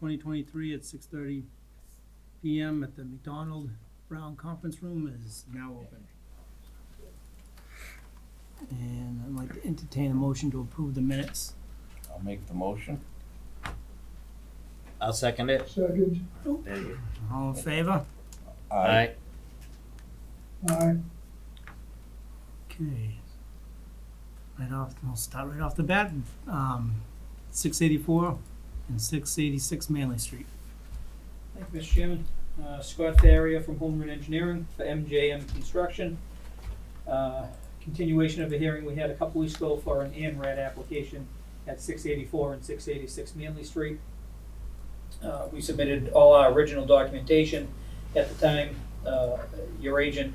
2023 at 6:30 p.m. at the McDonald Brown Conference Room is now open. And I'd like to entertain a motion to approve the minutes. I'll make the motion. I'll second it. Second. There you All in favor? go. Aye. Aye. Okay. We'll start right off the bat. 684 and 686 Manley Street. Thank you, Mr. Chairman. Scott Faria from Homeland Engineering for MJM Construction. Continuation of a hearing we had a couple weeks ago for an ANRAD application at 684 and 686 Manley Street. We submitted all our original documentation. At the time, your agent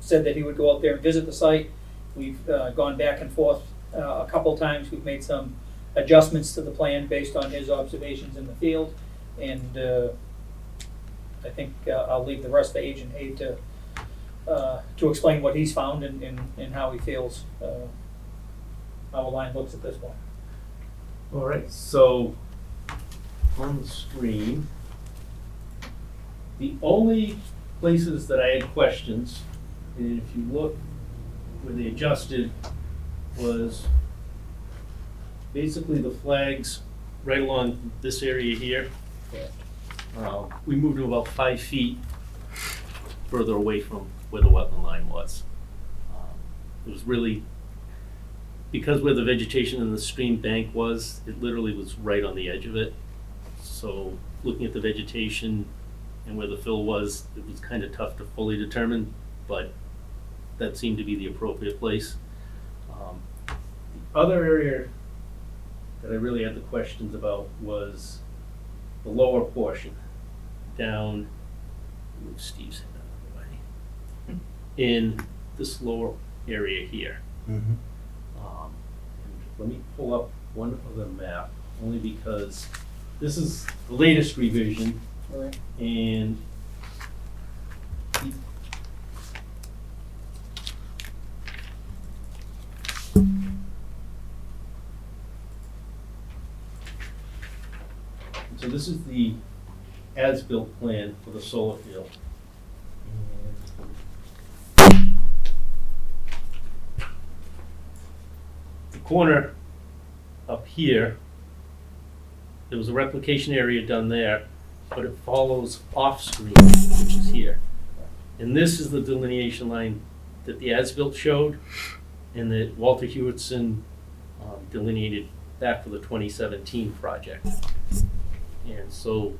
said that he would go out there and visit the site. We've gone back and forth a couple times. We've made some adjustments to the plan based on his observations in the field, and I think I'll leave the rest to Agent A to explain what he's found and how he feels how a line looks at this point. All right, so on the screen, the only places that I had questions, and if you look where they adjusted, was basically the flags right along this area here. We moved them about 5 feet further away from where the wetland line was. It was really, because where the vegetation in the stream bank was, it literally was right on the edge of it. So looking at the vegetation and where the fill was, it was kind of tough to fully determine, but that seemed to be the appropriate place. The other area that I really had the questions about was the lower portion down, move Steve's head out of the way, in this lower area here. Mm-hmm. And let me pull up one other map, only because this is the latest revision, All right. and so this is the as-built plan for the solar field. The corner up here, there was a replication area done there, but it follows off-screen, which is here. And this is the delineation line that the as-built showed, and that Walter Hewitson delineated back for the 2017 project. And so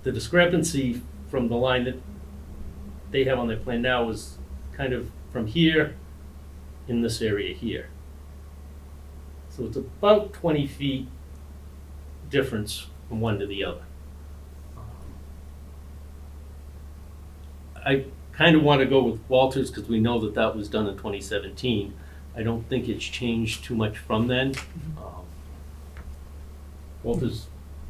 the discrepancy from the line that they have on their plan now is kind of from here in this area here. So it's about 20 feet difference from one to the other. I kind of want to go with Walters because we know that that was done in 2017. I don't think it's changed too much from then. Walters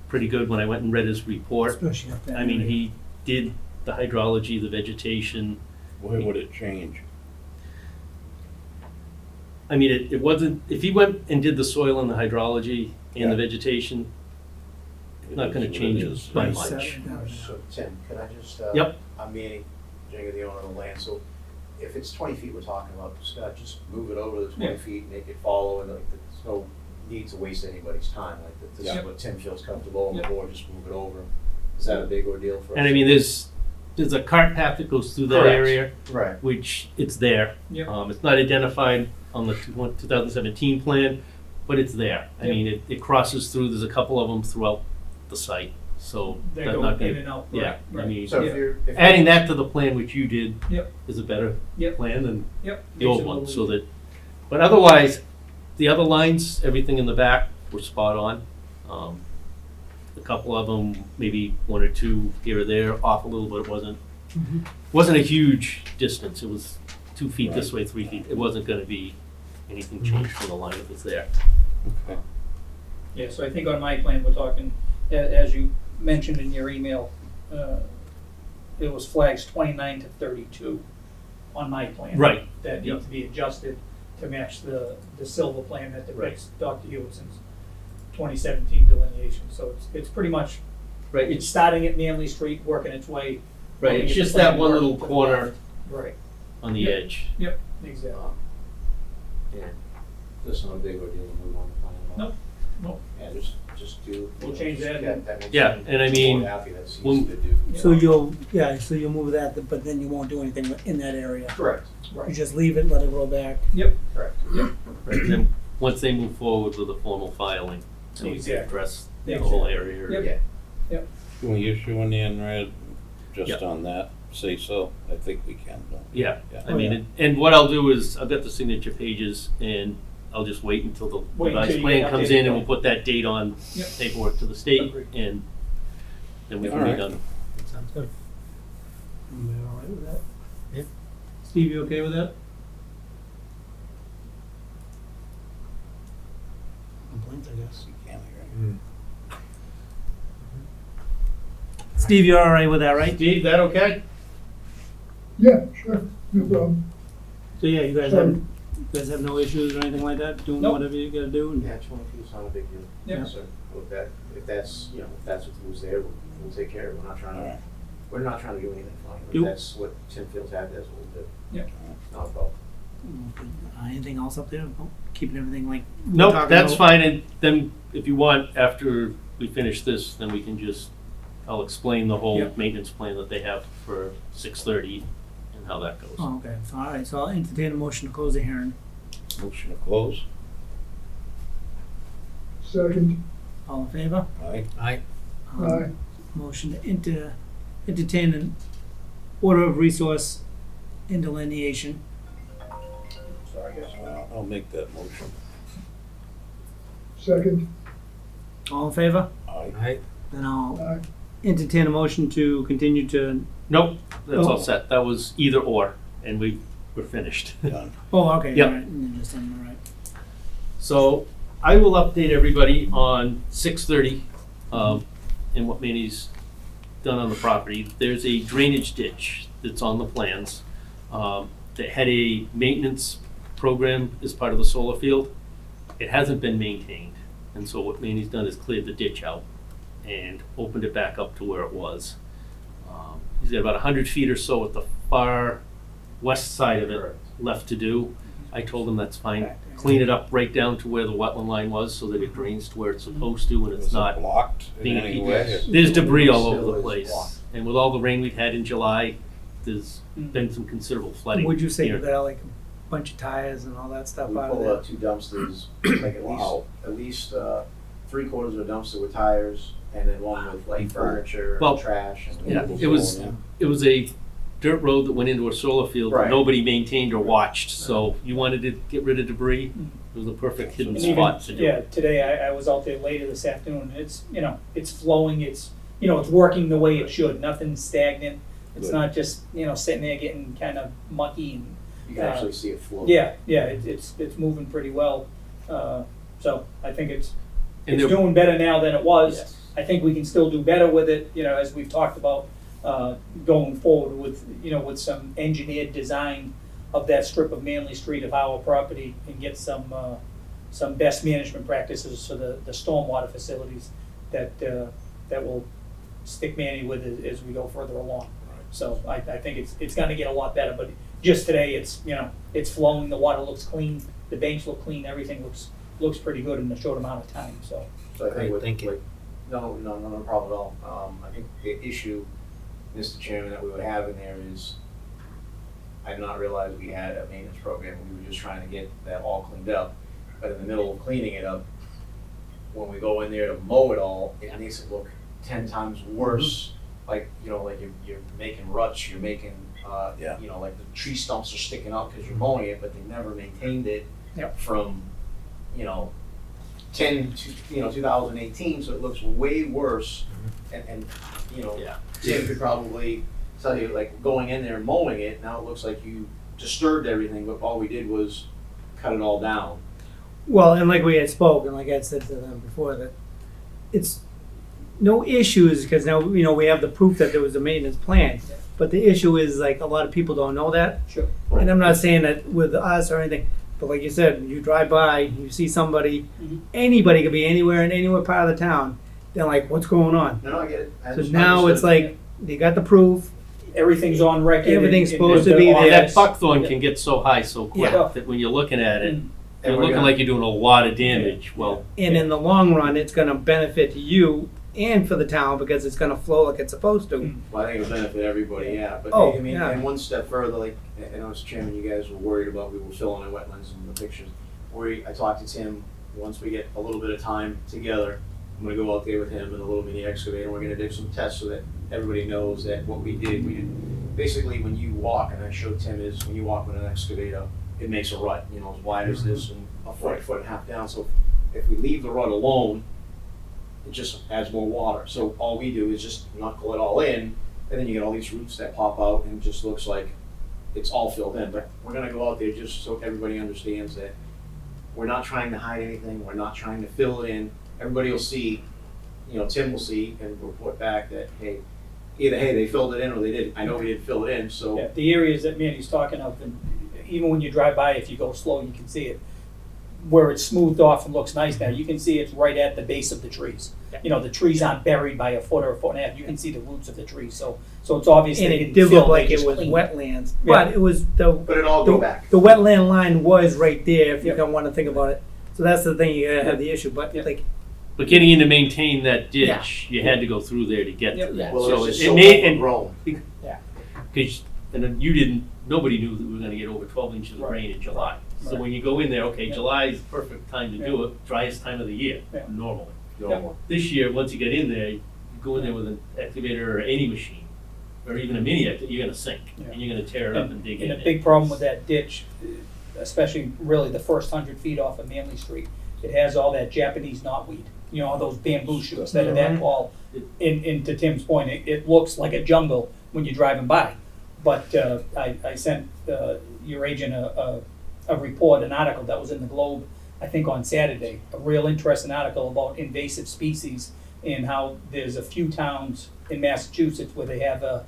pretty good when I went and read his report. Especially up that I mean, area. he did the hydrology, the vegetation. Where would it change? I mean, it wasn't, if he went and did the soil and the hydrology and the Yeah. vegetation, not gonna It is change what it it is. by Right, much. seven. So Tim, can I just, Yep. I'm Manny, Jagger, the owner of the land, so if it's 20 feet we're talking about, Scott, just move it over the 20 Yeah. feet, make it follow, and like, there's no need to waste anybody's time, like, this Yeah. is what Tim feels comfortable on the Yep. board, just move it over. Is that a big ordeal for us? And I mean, there's a cart path that goes through that Correct. area, Right, which it's there. Yep. It's not identified on the 2017 plan, but it's there. I Yep. mean, it crosses through, there's a couple of them throughout the site, so. They that's go not in gonna- and out. Yeah, Right, I right. mean, so Yeah. if you're. if adding that to the plan which you did Yep. is a better Yep. plan than Yep. the old Makes it a one, little so easier. that, but otherwise, the other lines, everything in the back were spot on. A couple of them, maybe one or two here or there, off a little, but it wasn't a huge distance. It was 2 feet this way, 3 feet. It wasn't gonna be anything changed from the line that was there. Okay. Yeah, so I think on my plan, we're talking, as you mentioned in your email, it was flags 29 to 32 on my plan. Right. That Yep. need to be adjusted to match the silver plan that depicts Dr. Hewitt's 2017 delineation, so it's pretty much, Right, it's starting at Manley Street, working its way. right, looking it's at the just plan, that one working little to the corner left. Right, on the Yep. edge. exactly. Yeah, this is not a big ordeal to move on the plan. Nope, nope. Yeah, just do. We'll change that. That makes Yeah, sense. and I mean, More happy, that's when- easy to do. So you'll move that, but then you won't do anything in that area. Correct, You Right, just leave it, let it grow back. correct. Right, and then, once they move forward with the formal filing, then we can Exactly. address the Yeah, whole exactly. area. Yep. Can we issue an INRAD just Yeah. on that? Say so? I think we can, don't we? Yeah, Yeah. I mean, and what I'll do is, I've got the signature pages, and I'll just wait until the Wait until revised you plan get comes updated in, and we'll plan. put that date on Yep. paperwork to the state, Agreed. and then we Yeah, can be alright. done. Sounds good. Am I all right with that? Yeah. Steve, you okay with that? Complaints, I guess. You can't hear it. Steve, you're all right with that, right? Steve, that okay? Yeah, sure, no problem. So yeah, you guys have no issues or anything like that, doing Nope. whatever you gotta do? and- Yeah, 20 feet's not a big deal. Yeah. So with that, if that's what's there, we'll take care of it. Alright. We're not trying to do anything funny. Do- If that's what Tim feels happy, that's what we'll do. Yep. Not a problem. Anything else up there? Oh, keeping everything like? we were Nope, talking that's about? fine, and then, if you want, after we finish this, then we can just, I'll explain the whole Yep. maintenance plan that they have for 6:30 and how that goes. Oh, okay, so, all right, so I'll entertain a motion to close the hearing. Motion to close? Second, All in favor? Aye. aye, Motion to entertain an order of resource in delineation. sorry, guys. I'll make that motion. second, All in favor? Aye. Then I'll aye, entertain a motion to continue to, Nope, that's all Oh. set, that was either or, and we're finished. Done. oh, okay, all Yep. right, and then just, all right. So I will update everybody on 6:30, and what Manny's done on the property. There's a drainage ditch that's on the plans, that had a maintenance program as part of the solar field. It hasn't been maintained, and so what Manny's done is cleared the ditch out and opened it back up to where it was. He's got about 100 feet or so at the far west side of it Correct. left to do. I told him that's fine. Back there. Clean it up right down to where the wetland line was so that it drains to where it's supposed to and Was it's it not. blocked in being any a- way? There's debris all Still over the is place. blocked. And with all the rain we've had in July, there's Mm. been some considerable flooding. Would you say here. you got like a bunch of tires and all that stuff We out of pulled there? out 2 dumpsters, like Wow. at least 3/4 of a dumpster with tires, and then one with like furniture Well, and trash and. yeah, tables. it was- Yeah. It was a dirt road that went into a solar field that Right. nobody maintained or watched. So you wanted to get rid of debris, it was a perfect hidden And even, spot to do yeah, it. today I was out there later this afternoon, and it's, it's flowing, it's working the way it should, nothing's stagnant. It's Good. not just, sitting there getting kind of mucky and, You can actually see it float. yeah, it's moving pretty well. So I think it's And there- doing better now than it was. Yes. I think we can still do better with it, as we've talked about, going forward with, with some engineered design of that strip of Manley Street of our property and get some best management practices for the stormwater facilities that will stick Manny with as we go further along. So I think it's gonna get a lot better, but just today, it's flowing, the water looks clean, the banks look clean, everything looks pretty good in a short amount of time, so. So I think with, thank you. like, no problem at all. I think the issue, Mr. Chairman, that we would have in there is, I did not realize we had a maintenance program. We were just trying to get that all cleaned up. But in the middle of cleaning it up, when we go in there to mow it all, it makes it look 10 times worse. Like, like you're making ruts, you're making, Yeah. like the tree stumps are sticking up because you're mowing it, but they never maintained it Yep. from, 2018, so it looks way worse. And Yeah. Tim could probably tell you, like, going in there and mowing it, now it looks like you disturbed everything, but all we did was cut it all down. Well, and like we had spoke, and like I had said to them before, that it's no issues, because now, we have the proof that there was a maintenance plan. But the issue is, like, a lot of people don't know that. Sure. And I'm not saying that with us or anything, But like you said, you drive by, you see somebody, Mhm. anybody could be anywhere in anywhere part of the town. They're like, "What's going on?" No, I get it. So now it's like they got the proof. Everything's on record. Everything's and supposed to the be there. That office- buckthorn can get so high so quick Yeah. that when you're looking at it, Mm. you're And we're looking gonna- like you're doing a lot of damage. Well, And in the long run, it's going to benefit you and for the town because it's going to flow like it's supposed to. Mm. Well, I think it'll benefit everybody, yeah, but Oh, I mean, yeah. and one step further, like, and Mr. Chairman, you guys were worried about, we were filling in wetlands and the pictures. I talked to Tim, once we get a little bit of time together, I'm gonna go out there with him and a little mini excavator, and we're gonna do some tests so that everybody knows that what we did, basically, when you walk, and I showed Tim is, when you walk with an excavator, it makes a rut, you know, as wide as this and a foot and a half down, so if we leave the rut alone, it just adds more water. So all we do is just knuckle it all in, and then you get all these roots that pop out, and it just looks like it's all filled in. But we're gonna go out there just so everybody understands that we're not trying to hide anything, we're not trying to fill it in. Everybody will see, you know, Tim will see and report back that, hey, either, hey, they filled it in or they didn't. I know we didn't fill it in, so. Yeah, the areas that Mandy's talking of, and even when you drive by, if you go slow, you can see it. Where it's smoothed off and looks nice now, you can see it's right at the base of the trees. You know, the trees aren't buried by a foot or a foot and a half. You can see the roots of the trees, so it's obvious And they it didn't did fill, look like they it just was cleaned. wetlands, Yeah. but it was the But it all go back. the wetland line was right there if you Yep. don't want to think about it. So that's the thing, you gotta have the issue, but Yep. like, but getting in to maintain that Yeah. ditch, you had to go through there to get Yep. to that. Well, So it's just it so made, and, overgrown. cause, and then you didn't, nobody knew that we were gonna get over 12 inches of Right. rain in July. So Right. when you go in there, okay, Yeah. July is the perfect time to do it, driest time of the year, Yeah. normally. Normal. This year, once you get in there, you go in there with an excavator or any machine, or even a mini excavator, you're gonna sink, Yeah. and you're gonna tear it up and dig in And it. a big problem with that ditch, especially really the first 100 feet off of Manley Street, it has all that Japanese knotweed, you know, all those bamboo shoots that are that Mhm. tall. And to Tim's point, it looks like a jungle when you're driving by. But I sent your agent a report, an article that was in the Globe, I think on Saturday, a real interesting article about invasive species and how there's a few towns in Massachusetts where they have a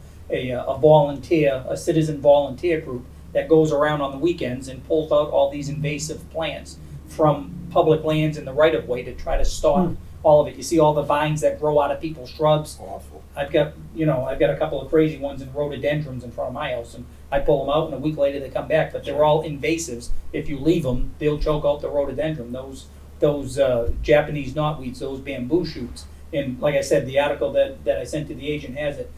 volunteer, a citizen volunteer group that goes around on the weekends and pulls out all these invasive plants from public lands in the right of way to try to stop all of it. You see all the vines that grow out of people's shrubs. Awful. I've got a couple of crazy ones in rhododendrons in front of my house, and I pull them out, and a week later they come back. But they're all invasives. If you leave them, they'll choke out the rhododendron. Those Japanese knotweeds, those bamboo shoots. And like I said, the article that I sent to the agent has it.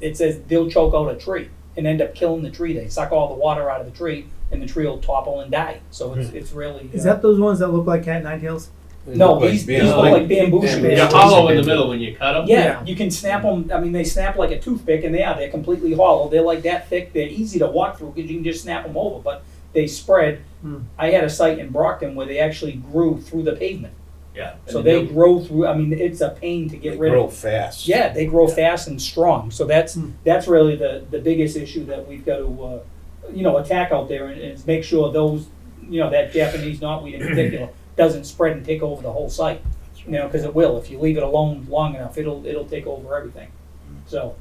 It says they'll choke out a tree and end up killing the tree. They suck all the water out of the tree, and the tree will topple and die. So it's really is that those ones that look like cat nine tails? no, these look like bamboo shoots. They're hollow in the middle when you cut them. Yeah, you can snap them. I mean, they snap like a toothpick, and they're completely hollow. They're like that thick. They're easy to walk through because you can just snap them over. But they spread. I had a site in Brockton where they actually grew through the pavement. Yeah. So they grow through. I mean, it's a pain to get They rid grow of. fast. Yeah, they grow fast and strong. So that's really the biggest issue that we've got to attack out there, and is make sure those that Japanese knotweed in particular doesn't spread and take over the whole site. Because it will. If you leave it alone long enough, it'll take over everything. So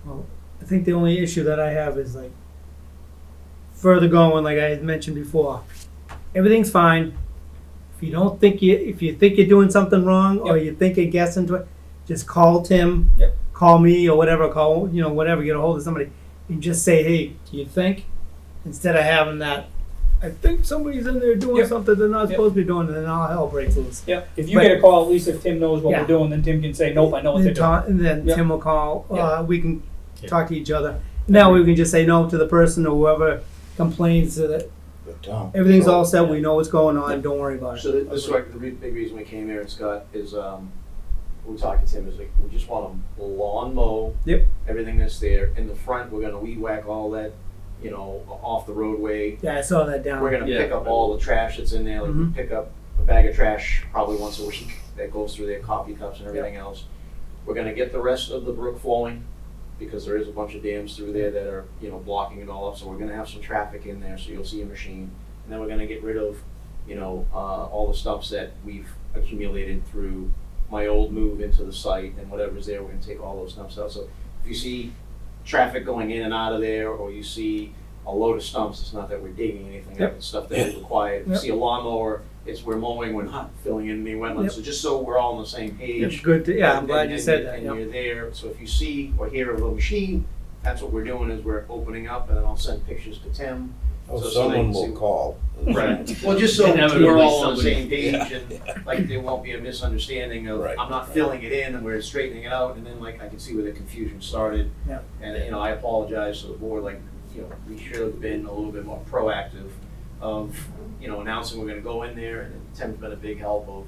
Well, I think the only issue that I have is like further going, like I had mentioned before. Everything's fine. If you think you're doing something wrong or you think you're guessing to it, just call Tim, Yep. call me or whatever, whatever, get a hold of somebody and just say, hey, do you think? Instead of having that, I think somebody's in there doing Yep. something they're not Yep. supposed to be doing, and then all hell breaks loose. if you But- get a call, at least if Tim knows what Yeah. we're doing, then Tim can say, nope, I know what they're doing. And then Yep. Tim will call, Yep. we can Yeah. talk to each other. Now we can just say no to the person or whoever complains that Good job. everything's So- all set, we know what's going on, don't worry about it. So this is like the big reason we came here, and Scott, is, we talked to Tim, is like, we just want to lawn mow. Yep. Everything that's there. In the front, we're gonna weed whack all that, off the roadway. Yeah, I saw that down. We're gonna Yeah. pick up all the trash that's in there, like we Mhm. pick up a bag of trash probably once a week that goes through their coffee cups and everything else. We're gonna get the rest of the brook flowing, because there is a bunch of dams through there that are, blocking it all up, so we're gonna have some traffic in there, so you'll see a machine. And then we're gonna get rid of, all the stumps that we've accumulated through my old move into the site and whatever's there, we're gonna take all those stumps out. So if you see traffic going in and out of there, or you see, a load of stumps, it's not that we're digging anything up, Yep. it's stuff that is required. If you Yep. see a lawnmower, we're mowing, we're not filling in any wetlands, Yep. so just so we're all on the same page. It's good to, yeah, I'm And- glad and- you and said you- that, And yeah. you're there, so if you see or hear of a machine, that's what we're doing, is we're opening up, and then I'll send pictures to Tim. Oh, So someone somebody will can see- call. Right, well, just so Inevitably we're all on the somebody- same page, Yeah. and like there won't be a misunderstanding of, Right. I'm not filling it in and we're straightening it out, and then like I can see where the confusion started. Yeah. And, you know, I apologize to the board, like, you know, we should have been a little bit more proactive of, you know, announcing we're gonna go in there, and Tim's been a big help of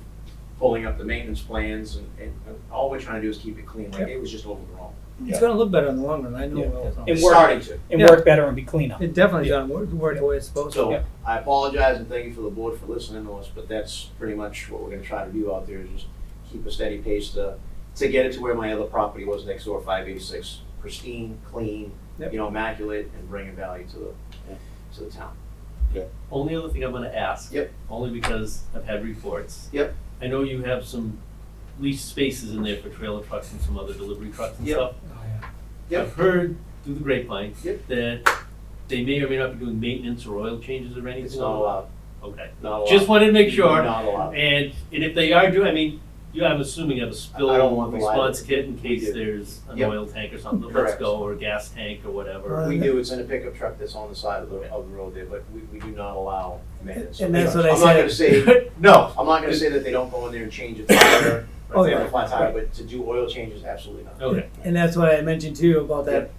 pulling up the maintenance plans, and all we're trying to do is keep it clean, like, Yep. it was just overgrown. It's gonna look better in the long run, I know. Yeah. it will. And It's work- starting to. And Yeah. work better and be cleaner. It definitely done work the way it's supposed to. So Yeah. I apologize and thank you for the board for listening to us, but that's pretty much what we're gonna try to do out there, is just keep a steady pace to get it to where my other property was next door, 586, pristine, clean, Yep. you know, immaculate, and bringing value to the town. Only other thing I'm gonna ask. Yep. Only because I've had reports. Yep. I know you have some leased spaces in there for trailer trucks and some other delivery trucks and Yep. stuff. Oh, yeah. Yep. I've heard through the grapevine Yep. that they may or may not be doing maintenance or oil changes or anything. It's not allowed, Okay. not allowed. Just wanted to make sure. Not allowed. And if they are doing, I mean, I'm assuming you have a spill I don't want the response liability. kit in We case do. there's an Yep. oil tank or something that lets Correct. go, or a gas tank or whatever. Right. We do, it's in a pickup truck that's on the side of the road there, but we do not allow maintenance. And that's what I I'm not gonna said. say, no, I'm not gonna say that they don't go in there and change a tire, Oh, or yeah. a flat tire, but to do oil changes, absolutely not. Okay. And that's what I mentioned to you about that,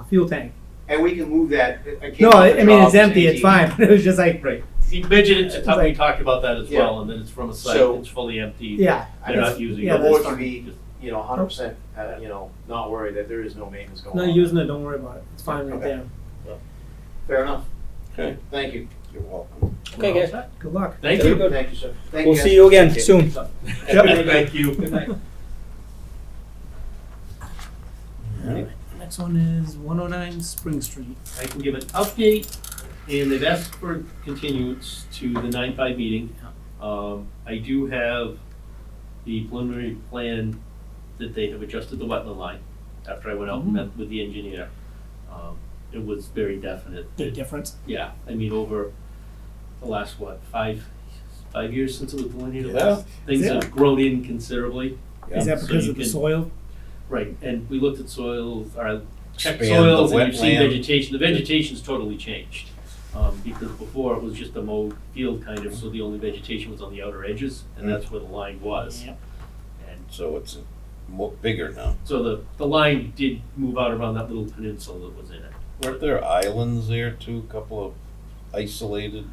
fuel tank. And we can move that. No, I mean, it's empty, it's fine, but it was just like, Right. He mentioned it, It's we like- talked about that as Yeah. well, and then it's from a site So- that's fully empty. yeah. They're not using yeah, it. The that's board fine. should be, you know, 100%, you know, not worried that there is no maintenance going on. Not using it, don't worry about it, it's fine right Okay. there. Fair enough. Okay, Thank you. you're welcome. Okay, We're all guys. set. Good luck. Thank Very you. good. Thank you, sir. Thank We'll guys. see you again Take soon. Thank you. Good night. Alright, next one is 109 Spring Street. I can give an update, and they've asked for continuance to the 9/5 meeting. I do have the preliminary plan that they have adjusted the wetland line after I went out and met with the engineer. It was very definite. Big difference. Yeah, I mean, over the last, what, five years since it was delineated Yeah. last? Things Yeah. have grown in considerably. Is that So because you of the can- soil? Right, and we looked at soils, or checked Expand the soils, and you've seen wetland. vegetation, the vegetation's totally changed. Because before it was just a mowed field kind of, so the only vegetation was on the outer edges, and that's where the line was. Yep. And So it's bigger now. so the line did move out around that little peninsula that was in it. Weren't there islands there too, a couple of isolated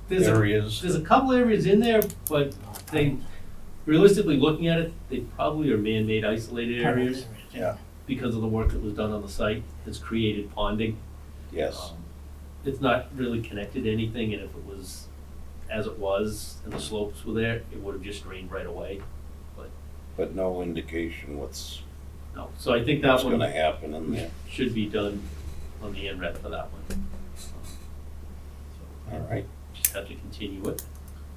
There's areas? a couple areas in there, but they, realistically looking at it, they probably are man-made isolated areas Yeah, because of the work that was done on the site. It's created ponding. yes. It's not really connected to anything, and if it was as it was and the slopes were there, it would have just drained right away. But no indication what's No, so I think that gonna one happen in there. should be done on the NRED for that one. All right. Just have to continue it.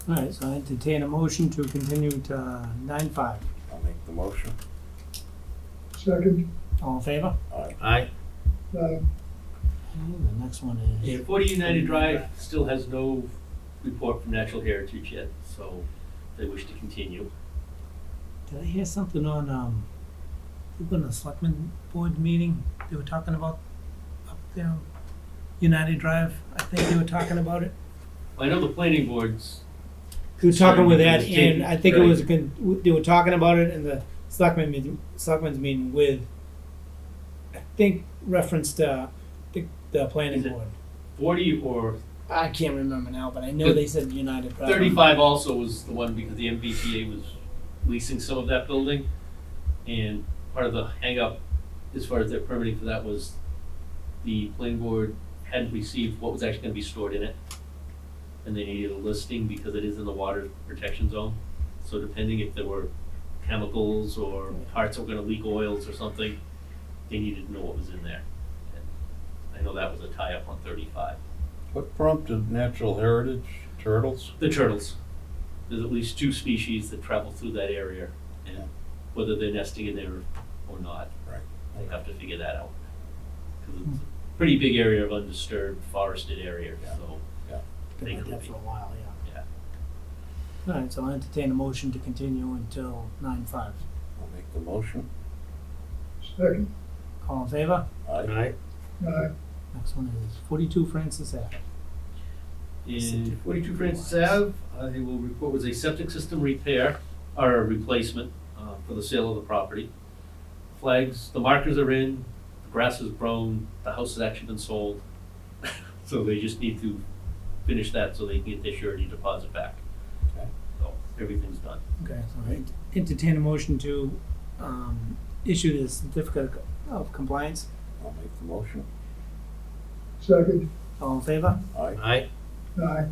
Alright, so I entertain a motion to continue to 9/5. I'll make the motion. Second, All in favor? All right. Aye. Okay, the next one is. And 40 United Drive still has no report from Natural Heritage yet, so they wish to continue. Did I hear something on, in the selectmen board meeting, they were talking about up there, United Drive, I think they were talking about it. I know the planning boards, We were talking with that, Starting to and I think it right. was, they were talking about it in the selectmen's meeting with, I think referenced, the planning Is it- board. 40 or I can't remember now, but I know they said United Drive. 35 also was the one because the MBTA was leasing some of that building. And part of the hang-up as far as their permitting for that was the planning board hadn't received what was actually gonna be stored in it. And they needed a listing because it is in the water protection zone. So depending if there were chemicals or parts that were gonna leak oils or something, they needed to know what was in there. And I know that was a tie-up on 35. What prompted Natural Heritage turtles? The turtles. There's at least 2 species that travel through that area, and whether they're nesting in there or not, Right. they have to figure that out. 'Cause it's pretty big area of undisturbed forested area, so. Been They like could that be. for a while, yeah. Yeah. All right, so I'll entertain a motion to continue until 9/5. I'll make the motion. Second. All in favor? Aye. Aye. Next one is 42 Francis Ave. In 42 Francis Ave, I will report was a septic system repair, or replacement, for the sale of the property. Flags, the markers are in, the grass is grown, the house has actually been sold. So they just need to finish that so they can get their surety deposit back. Okay. So everything's done. Okay, so I entertain a motion to issue the certificate of compliance. I'll make the motion. Second. All in favor? Aye. Aye.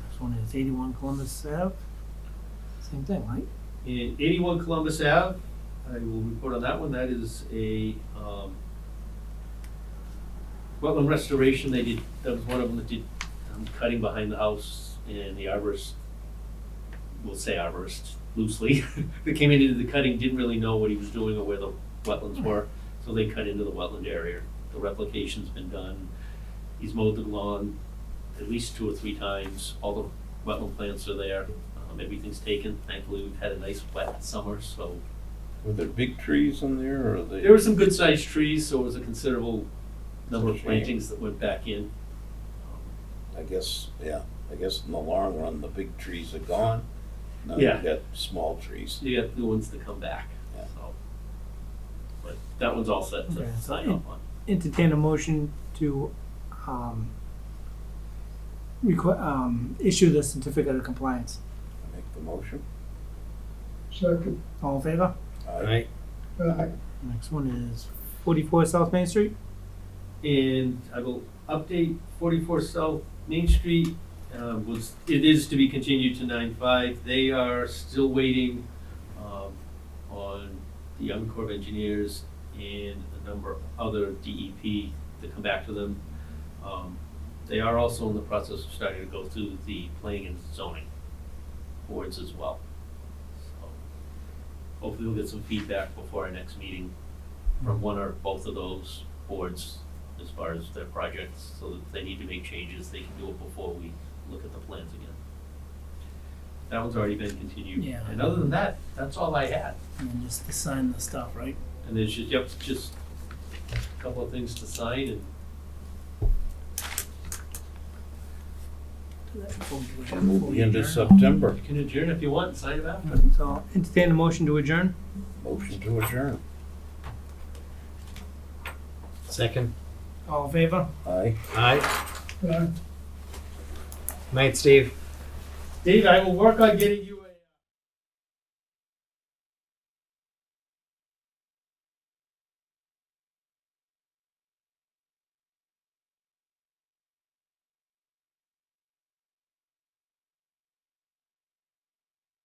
Next one is 81 Columbus Ave. Same thing, right? In 81 Columbus Ave, I will report on that one. That is a wetland restoration. They did, that was one of them that did cutting behind the house, and the arborist, we'll say arborist loosely, that came into the cutting didn't really know what he was doing or where the wetlands were, so they cut into the wetland area. The replication's been done. He's mowed the lawn at least 2 or 3 times. All the wetland plants are there. Everything's taken. Thankfully, we've had a nice wet summer, so. Were there big trees in there, or are they? There were some good sized trees, so it was a considerable number of Shame. plantings that went back in. I guess in the long run, the big trees are gone. Now Yeah. you got small trees. You got the ones that come back, Yeah. so. But that one's all set Okay, to so sign off on. Entertain a motion to issue the certificate of compliance. I make the motion. Second. All in favor? Aye. Aye. Next one is 44 South Main Street. And I will update 44 South Main Street, it is to be continued to 9/5. They are still waiting on the Army Corps of Engineers and a number of other DEP to come back to them. They are also in the process of starting to go through the planning and zoning boards as well. So hopefully we'll get some feedback before our next meeting from one or both of those boards as far as their projects, so that if they need to make changes, they can do it before we look at the plans again. That one's already been continued. Yeah. And other than that, that's all I had. And then just to sign the stuff, right? And there's just a couple of things to sign, and Moving into September. you can adjourn if you want and sign it after. So entertain a motion to adjourn. Motion to adjourn. Second. All in favor? Aye. Aye. Aye. Night, Steve. Dave, I will work on getting you